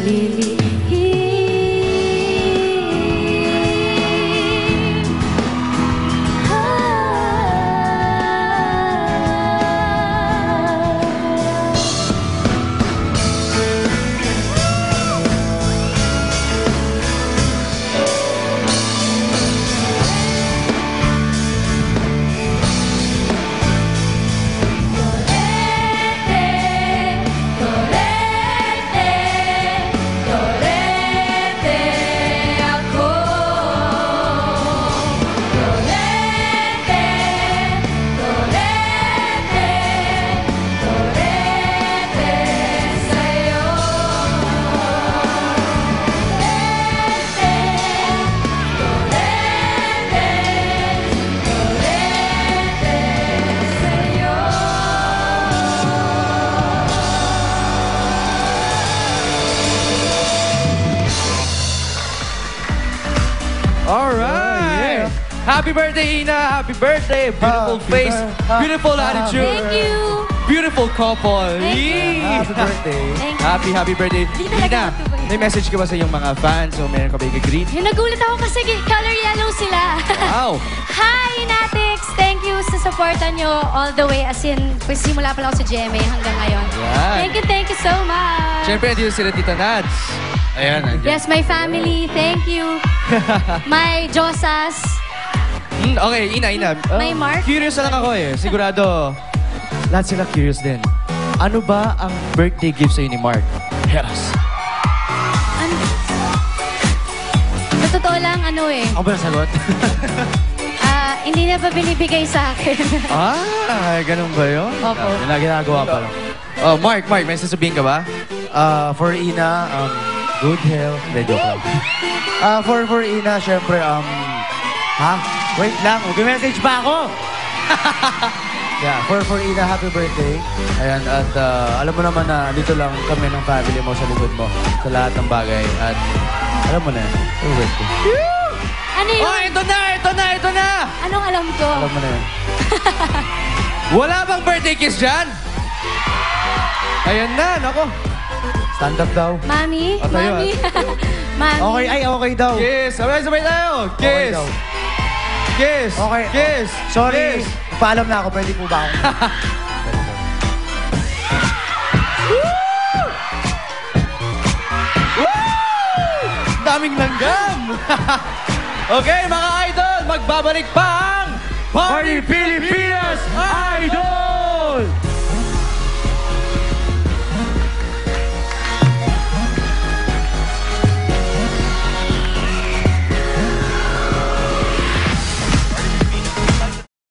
lilihim. Alright! Happy birthday, Ina! Happy birthday! Beautiful face, beautiful attitude. Thank you. Beautiful couple. Thank you. Yee! Happy birthday. Thank you. Happy birthday. Di talaga Ina, natuloy. may message ka ba sa iyong mga fans o meron ka ba i-greet? Yung nagulat ako kasi color yellow sila. Wow! Hi, Natix! Thank you sa supportan nyo all the way. As in, simula pa lang ako sa GMA hanggang ngayon. Yan. Thank you so much. Siyempre, nandito sila Tita Nads. Ayan, nandiyan. Yes, my family. Thank you. My Josas. Okay, Ina. May Mark. Curious na lang ako eh. Sigurado, lahat sila curious din. Ano ba ang birthday gift sa'yo ni Mark? Yes. Ano? Sa totoo lang, ano eh. Ako ba nasagot? Hindi na pa binibigay sa akin. Ganun ba yun? Opo. Yun na ginagawa pa lang. Oh, Mark, may sasabihin ka ba? For Ina, good health. Medyo lang. For Ina, syempre, wait lang, mag-message pa ako! Yeah, for Ina, happy birthday. Ayan, at alam mo naman na dito lang kami ng family mo sa likod mo sa lahat ng bagay. At alam mo na, happy birthday. Ano yun? Oh, ito na! Anong alam ko? Alam mo na yun. Wala bang birthday kiss dyan? Ayan na, nako. Stand up daw. Mami? O, tayo, Mami? Mami? Okay daw. Kiss! Sabay tayo! Okay Kiss! daw. Kiss! Okay. Kiss! Sorry, Kiss! paalam na ako. Pwede po ba ako? Daming langgam! Okay, mga idol, magbabalik pa ang Party Pilipinas Idol!